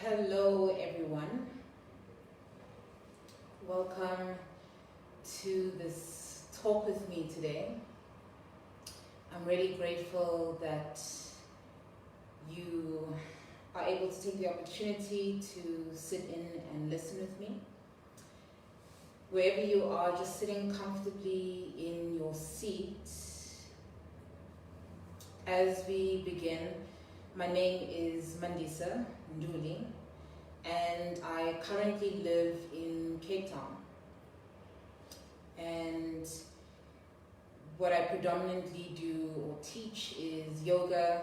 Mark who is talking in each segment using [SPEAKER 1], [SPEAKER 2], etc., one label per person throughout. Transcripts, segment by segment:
[SPEAKER 1] Hello everyone, welcome to this talk with me today. I'm really grateful that you are able to take the opportunity to sit in and listen with me. Wherever you are, just sitting comfortably in your seat. As we begin, my name is Mandisa Nduli, and I currently live in Cape Town. And what I predominantly do or teach is yoga.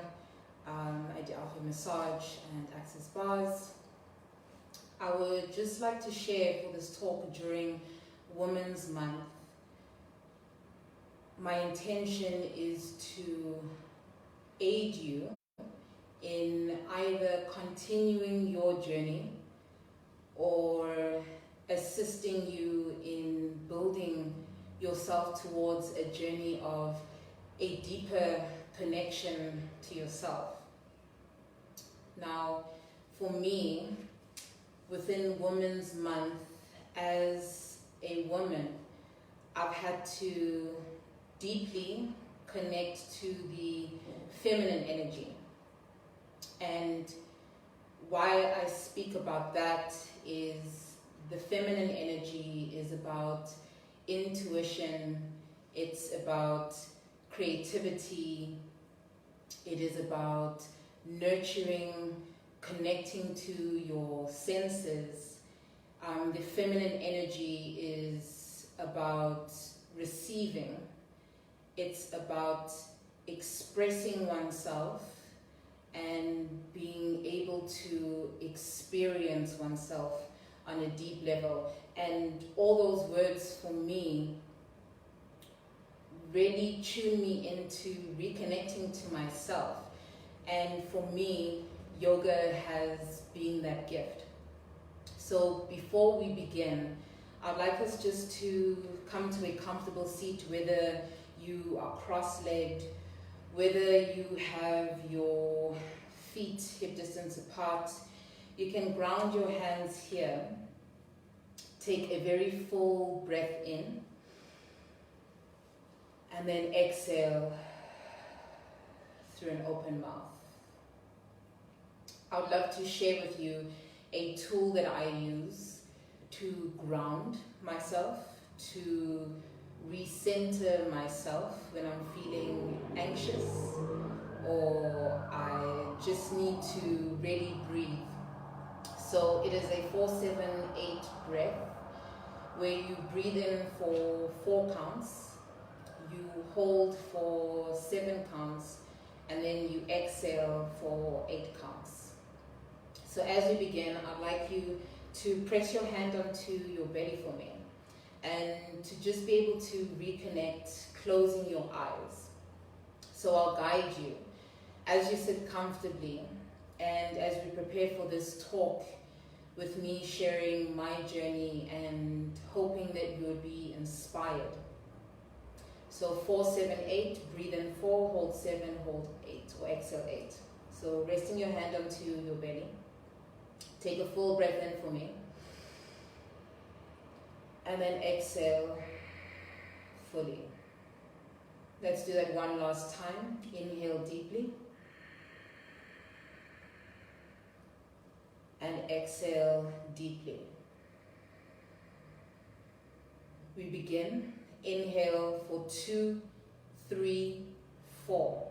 [SPEAKER 1] I do alpha massage and access bars. I would just like to share for this talk during Women's Month. My intention is to aid you in either continuing your journey or assisting you in building yourself towards a journey of a deeper connection to yourself. Now, for me, within Women's Month, as a woman, I've had to deeply connect to the feminine energy. And why I speak about that is the feminine energy is about intuition, it's about creativity, it is about nurturing, connecting to your senses. The feminine energy is about receiving, it's about expressing oneself and being able to experience oneself on a deep level. And all those words for me really tune me into reconnecting to myself. And for me, yoga has been that gift. So before we begin, I'd like us just to come to a comfortable seat, whether you are cross-legged, whether you have your feet hip distance apart. You can ground your hands here. Take a very full breath in, and then exhale through an open mouth. I would love to share with you a tool that I use to ground myself, to recenter myself when I'm feeling anxious or I just need to really breathe. So it is a 4-7-8 breath where you breathe in for 4 counts, you hold for 7 counts, and then you exhale for 8 counts. So as we begin, I'd like you to press your hand onto your belly for me, and to just be able to reconnect, closing your eyes. So I'll guide you as you sit comfortably, and as we prepare for this talk with me sharing my journey and hoping that you'll be inspired. So 4-7-8, breathe in 4, hold 7, hold 8, or exhale 8. So resting your hand onto your belly. Take a full breath in for me. And then exhale fully. Let's do that one last time. Inhale deeply. And exhale deeply. We begin. Inhale for 2, 3, 4.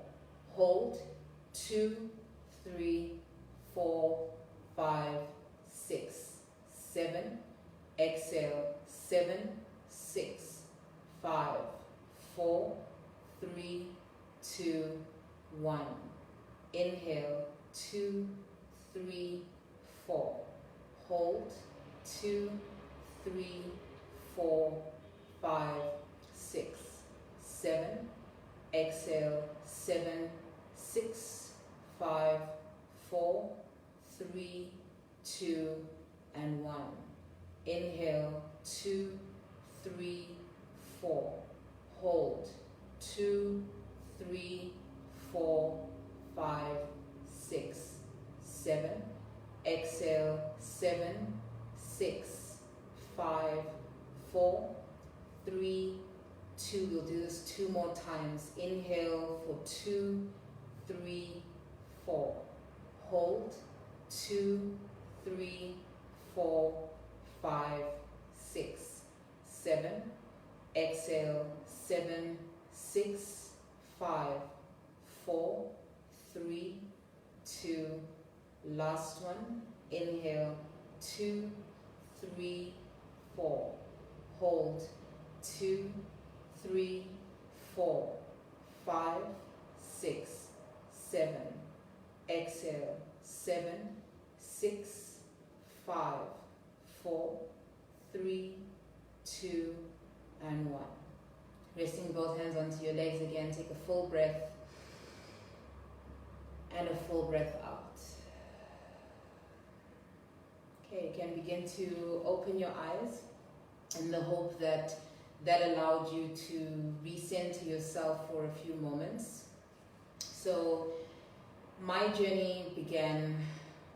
[SPEAKER 1] Hold. 2, 3, 4, 5, 6, 7. Exhale. 7, 6, 5, 4, 3, 2, 1. Inhale. 2, 3, 4. Hold. 2, 3, 4, 5, 6, 7. Exhale. 7, 6, 5, 4, 3, 2, and 1. Inhale. 2, 3, 4. Hold. 2, 3, 4, 5, 6, 7. exhale, 7, 6, 5, 4, 3, 2. We'll do this 2 more times. Inhale for 2, 3, 4. Hold, 2, 3, 4, 5, 6, 7. Exhale, 7, 6, 5, 4, 3, 2. Last one. Inhale, 2, 3, 4. Hold, 2, 3, 4, 5, 6, 7. Exhale, 7, 6, 5, 4, 3, 2, and 1. Resting both hands onto your legs again. Take a full breath and a full breath out. Okay, you can begin to open your eyes in the hope that that allowed you to recenter yourself for a few moments. So my journey began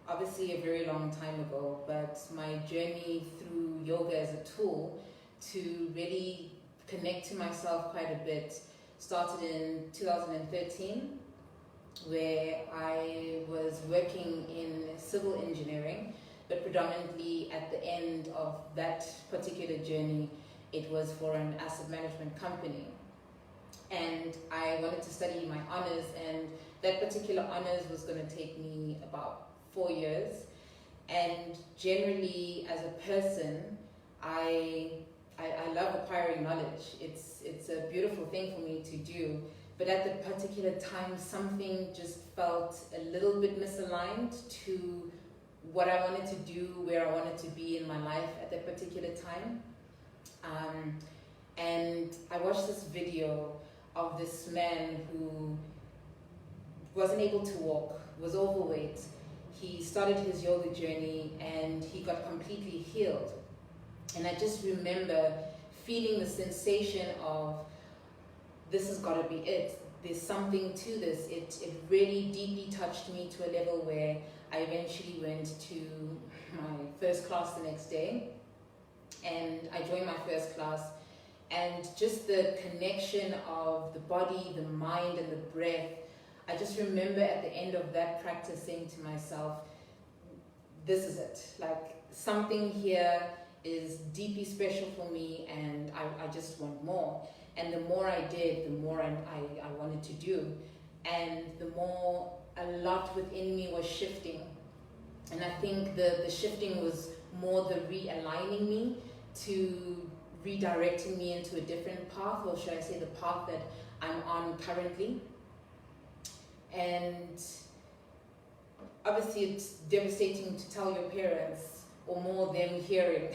[SPEAKER 1] obviously a very long time ago, but my journey through yoga as a tool to really connect to myself quite a bit started in 2013, where I was working in civil engineering, but predominantly at the end of that particular journey, it was for an asset management company. And I wanted to study my honors, and that particular honors was going to take me about 4 years. And generally, as a person, I love acquiring knowledge. It's a beautiful thing for me to do. But at the particular time, something just felt a little bit misaligned to what I wanted to do, where I wanted to be in my life at that particular time. And I watched this video of this man who wasn't able to walk, was overweight. He started his yoga journey and he got completely healed. And I just remember feeling the sensation of, this has got to be it. There's something to this. It really deeply touched me to a level where I eventually went to my first class the next day. And I joined my first class, and just the connection of the body, the mind, and the breath. I just remember at the end of that practice saying to myself, this is it. Like, something here is deeply special for me, and I just want more. And the more I did, the more I wanted to do. And the more a lot within me was shifting. And I think the shifting was more the realigning me to redirecting me into a different path, or should I say the path that I'm on currently. And obviously it's devastating to tell your parents, or more them hearing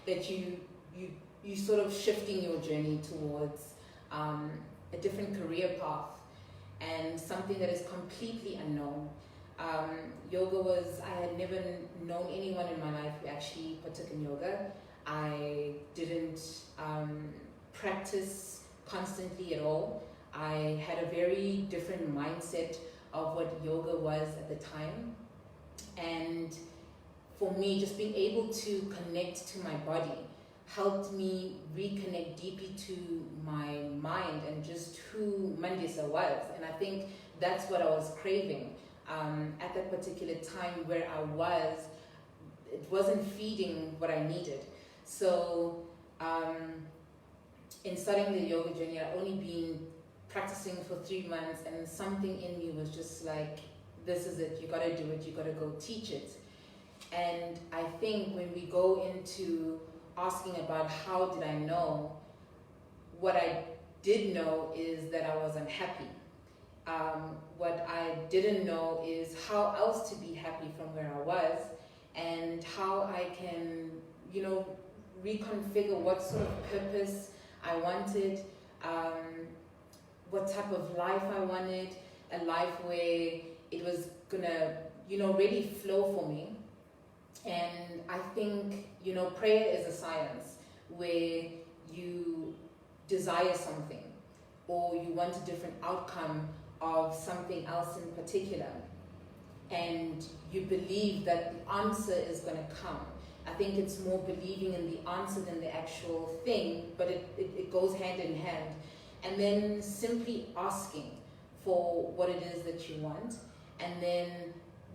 [SPEAKER 1] that you sort of shifting your journey towards a different career path and something that is completely unknown. Yoga was, I had never known anyone in my life who actually partook in yoga. I didn't practice constantly at all. I had a very different mindset of what yoga was at the time. And for me, just being able to connect to my body helped me reconnect deeply to my mind and just who Mandisa was. And I think that's what I was craving at that particular time where I was. It wasn't feeding what I needed. So in starting the yoga journey, I'd only been practicing for 3 months, and something in me was just like, this is it, you gotta do it, you gotta go teach it. And I think when we go into asking about how did I know, what I did know is that I was unhappy. What I didn't know is how else to be happy from where I was, and how I can, reconfigure what sort of purpose I wanted, what type of life I wanted, a life where it was gonna, really flow for me. And I think, prayer is a science where you desire something, or you want a different outcome of something else in particular. and you believe that the answer is going to come. I think it's more believing in the answer than the actual thing, but it goes hand in hand. And then simply asking for what it is that you want, and then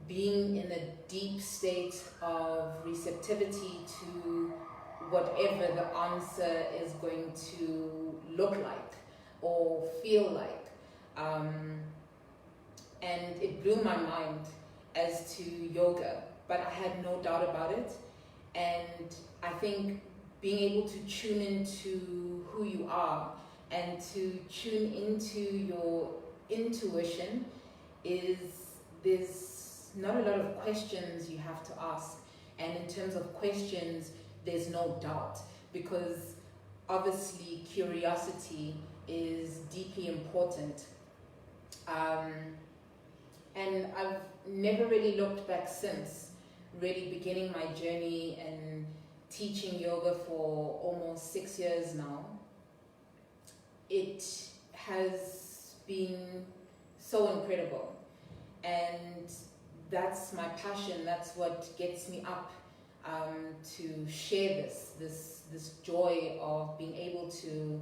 [SPEAKER 1] being in a deep state of receptivity to whatever the answer is going to look like or feel like. And it blew my mind as to yoga, but I had no doubt about it. And I think being able to tune into who you are and to tune into your intuition there's not a lot of questions you have to ask. And in terms of questions, there's no doubt, because obviously curiosity is deeply important. And I've never really looked back since, really beginning my journey and teaching yoga for almost 6 years now. It has been so incredible, and that's my passion. That's what gets me up to share this joy of being able to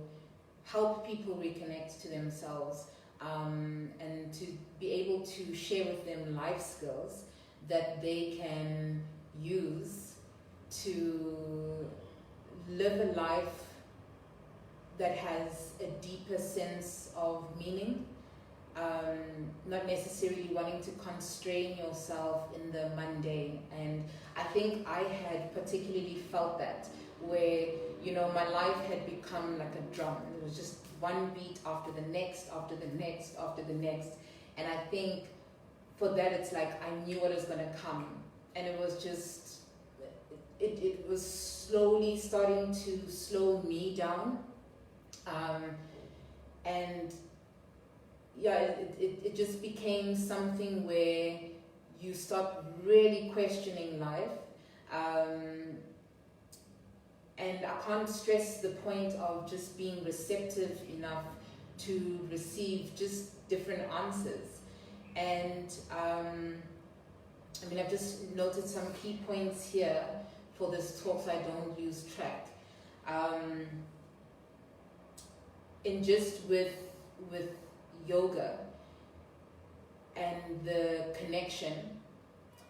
[SPEAKER 1] help people reconnect to themselves, and to be able to share with them life skills that they can use to live a life that has a deeper sense of meaning, not necessarily wanting to constrain yourself in the mundane. And I think I had particularly felt that, where, you know, my life had become like a drum. It was just one beat after the next, after the next, after the next. And I think for that, it's like I knew what was going to come. And it was just, it was slowly starting to slow me down. And yeah, it just became something where you start really questioning life. And I can't stress the point of just being receptive enough to receive just different answers. And I mean, I've just noted some key points here for this talk so I don't lose track. And just with yoga and the connection,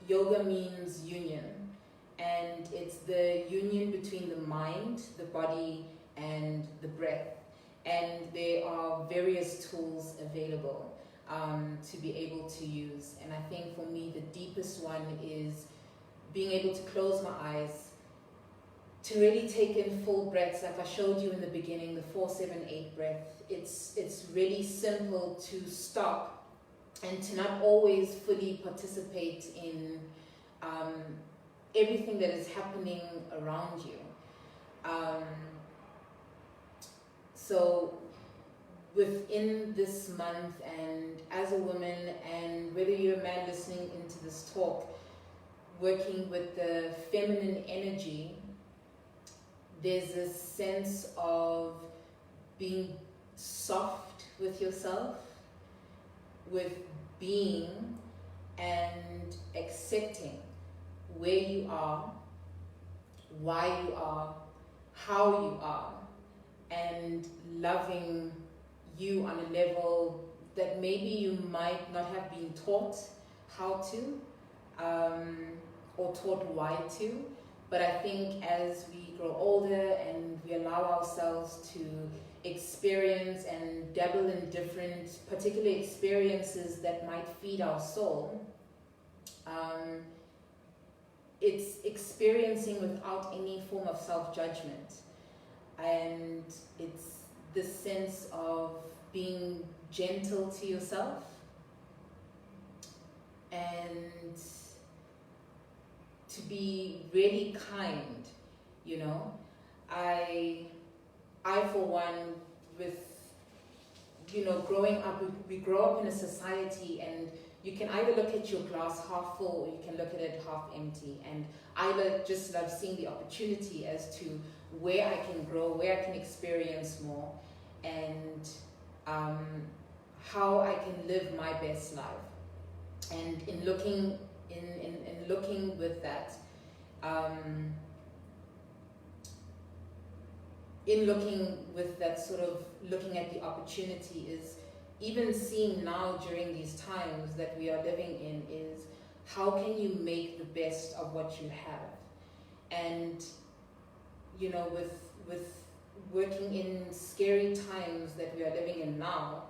[SPEAKER 1] yoga means union. And it's the union between the mind, the body, and the breath. And there are various tools available to be able to use. And I think for me, the deepest one is being able to close my eyes, to really take in full breaths, like I showed you in the beginning, the 4-7-8 breath. It's really simple to stop and to not always fully participate in everything that is happening around you. So within this month, and as a woman, and whether you're a man listening into this talk, working with the feminine energy, there's a sense of being soft with yourself, with being and accepting where you are, why you are, how you are, and loving you on a level that maybe you might not have been taught how to, or taught why to. But I think as we grow older and we allow ourselves to experience and dabble in different particular experiences that might feed our soul, it's experiencing without any form of self-judgment. And it's this sense of being gentle to yourself and to be really kind, you know. I for one, with, you know, growing up, we grow up in a society, and you can either look at your glass half full or you can look at it half empty. And I just love seeing the opportunity as to where I can grow, where I can experience more, and how I can live my best life. And in looking with that, sort of looking at the opportunity, is even seeing now during these times that we are living in, is how can you make the best of what you have? And with working in scary times that we are living in now,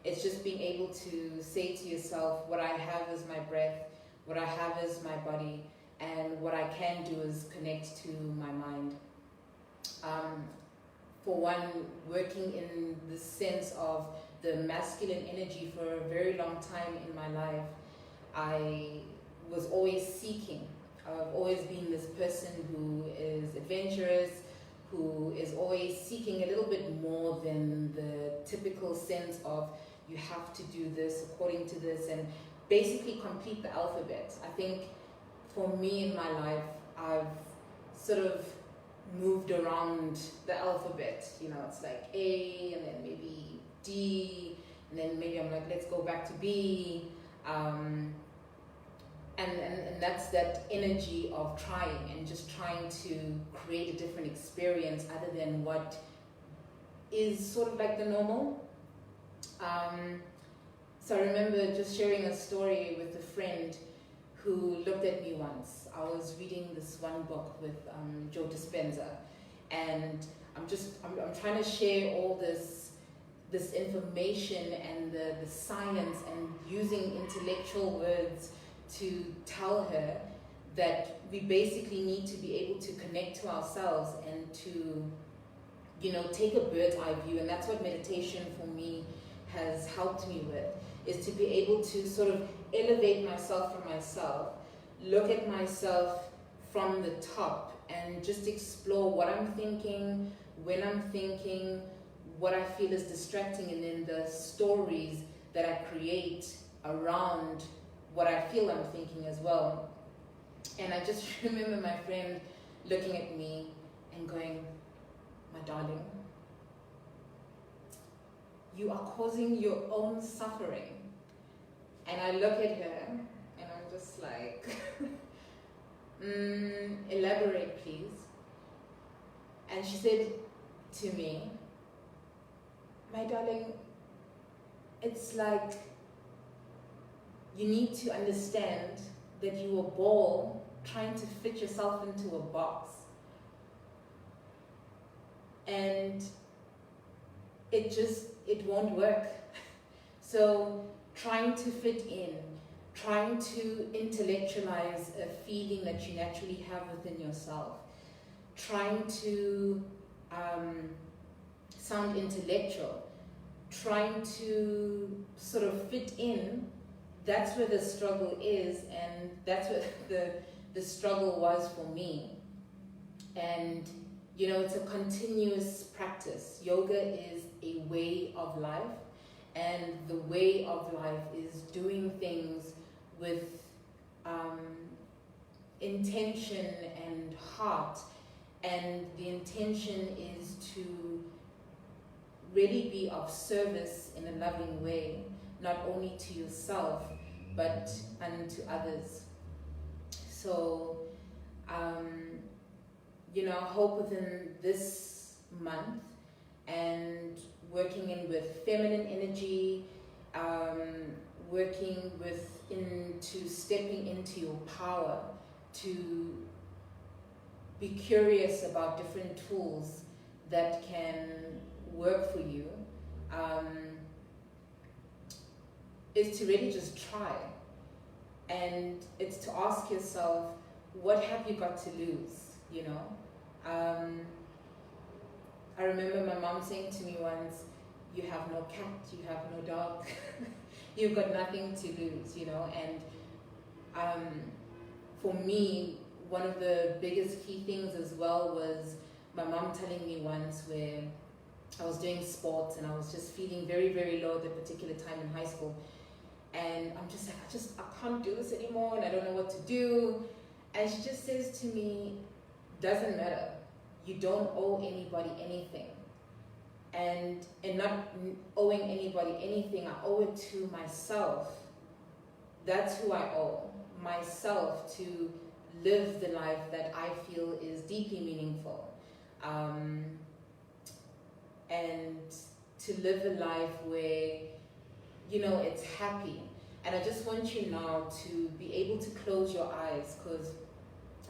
[SPEAKER 1] it's just being able to say to yourself, what I have is my breath, what I have is my body, and what I can do is connect to my mind. For one, working in the sense of the masculine energy for a very long time in my life, I was always seeking. I've always been this person who is adventurous, who is always seeking a little bit more than the typical sense of you have to do this according to this and basically complete the alphabet. I think for me in my life, I've sort of moved around the alphabet. It's like A, and then maybe D, and then maybe I'm like, let's go back to B. And that's that energy of trying and just trying to create a different experience other than what is sort of like the normal. So I remember just sharing a story with a friend who looked at me once. I was reading this one book with Joe Dispenza, and I'm trying to share all this information and the science and using intellectual words to tell her that we basically need to be able to connect to ourselves and to, take a bird's eye view. And that's what meditation for me has helped me with, is to be able to sort of elevate myself from myself, look at myself from the top, and just explore what I'm thinking, when I'm thinking, what I feel is distracting, and then the stories that I create around what I feel I'm thinking as well. And I just remember my friend looking at me and going, my darling, you are causing your own suffering. And I look at her and I'm just like, elaborate please. And she said to me, my darling, it's like you need to understand that you are a ball trying to fit yourself into a box. And it won't work. So trying to fit in, trying to intellectualize a feeling that you naturally have within yourself, trying to sound intellectual, trying to sort of fit in, that's where the struggle is, and that's what the struggle was for me. And it's a continuous practice. Yoga is a way of life, and the way of life is doing things with intention and heart, and the intention is to really be of service in a loving way, not only to yourself but unto others. So I hope within this month, and working in with feminine energy, working into stepping into your power, to be curious about different tools that can work for you, is to really just try. And it's to ask yourself, what have you got to lose, I remember my mom saying to me once, you have no cat, you have no dog, you've got nothing to lose, and for me, one of the biggest key things as well was my mom telling me once, where I was doing sports and I was just feeling very, very low at that particular time in high school, and I'm just like, I can't do this anymore, and I don't know what to do. And she just says to me, doesn't matter, you don't owe anybody anything. And not owing anybody anything, I owe it to myself that's who I owe myself, to live the life that I feel is deeply meaningful. And to live a life where, you know, it's happy. And I just want you now to be able to close your eyes, because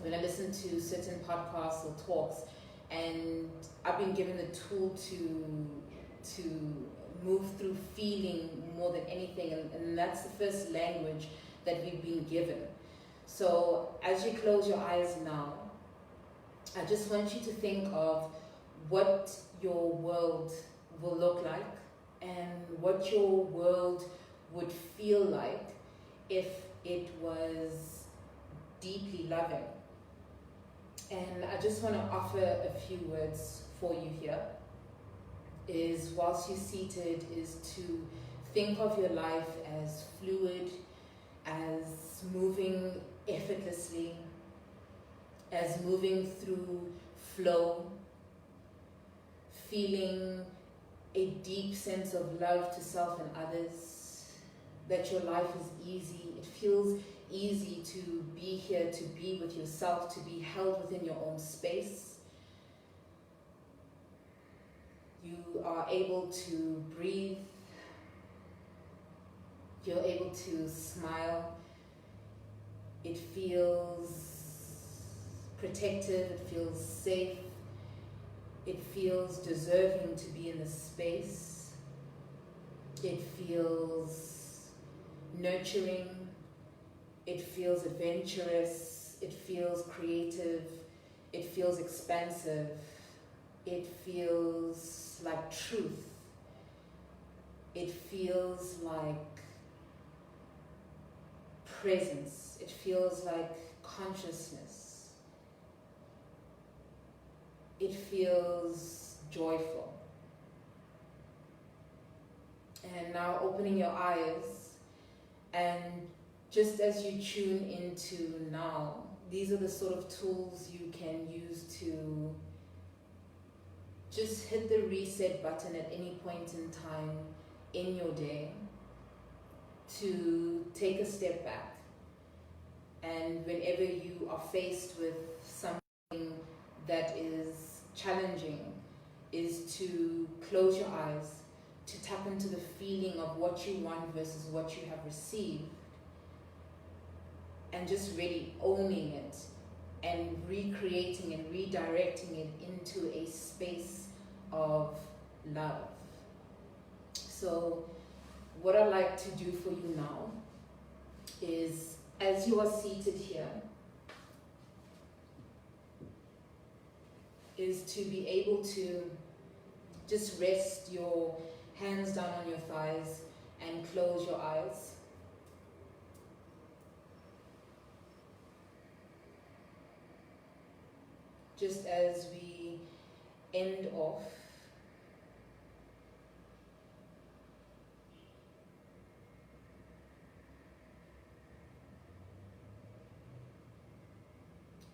[SPEAKER 1] when I listen to certain podcasts or talks, and I've been given the tool to move through feeling more than anything, and that's the first language that we've been given. So as you close your eyes now, I just want you to think of what your world will look like and what your world would feel like if it was deeply loving. And I just want to offer a few words for you here. Is, whilst you're seated, is to think of your life as fluid, as moving effortlessly, as moving through flow, feeling a deep sense of love to self and others, that your life is easy. It feels easy to be here, to be with yourself, to be held within your own space. You are able to breathe. You're able to smile. It feels protected. It feels safe. It feels deserving to be in this space. It feels nurturing. It feels adventurous. It feels creative. It feels expansive. It feels like truth. It feels like presence. It feels like consciousness. It feels joyful. And now opening your eyes, and just as you tune into now, these are the sort of tools you can use to just hit the reset button at any point in time in your day, to take a step back. And whenever you are faced with something that is challenging, is to close your eyes, to tap into the feeling of what you want versus what you have received, and just really owning it and recreating and redirecting it into a space of love. So what I'd like to do for you now is, as you are seated here, is to be able to just rest your hands down on your thighs and close your eyes. Just as we end off,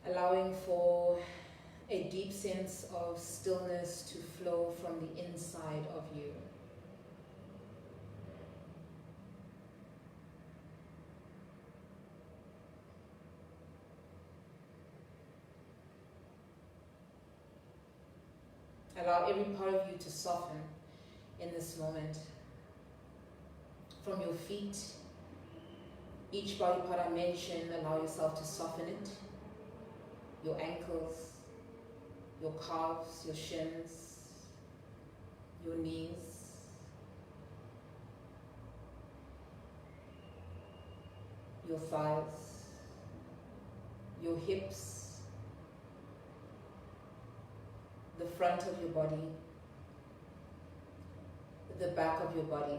[SPEAKER 1] allowing for a deep sense of stillness to flow from the inside of you. Allow every part of you to soften in this moment. From your feet, each body part I mention, allow yourself to soften it. Your ankles, your calves, your shins, your knees, your thighs, your hips, the front of your body, the back of your body,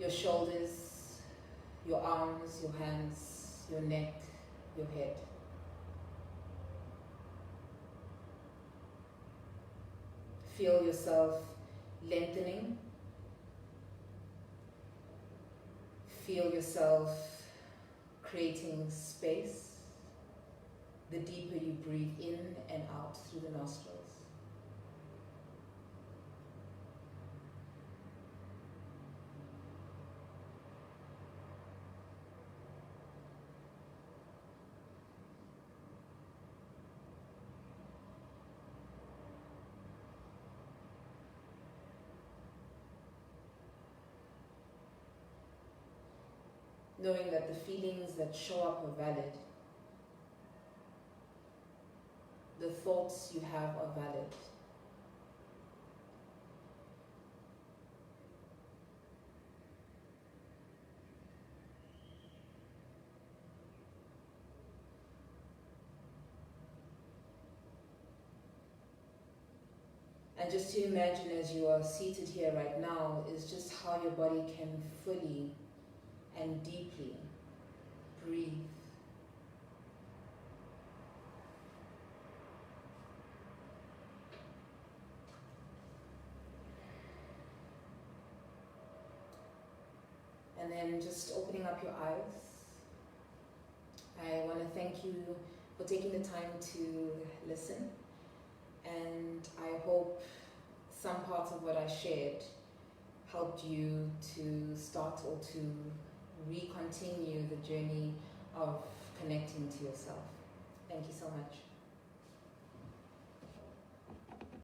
[SPEAKER 1] your shoulders, your arms, your hands, your neck, your head. Feel yourself lengthening. Feel yourself creating space. The deeper you breathe in and out through the nostrils. knowing that the feelings that show up are valid. The thoughts you have are valid. And just to imagine as you are seated here right now is just how your body can fully and deeply breathe. And then just opening up your eyes. I want to thank you for taking the time to listen. And I hope some parts of what I shared helped you to start or to re-continue the journey of connecting to yourself. Thank you so much.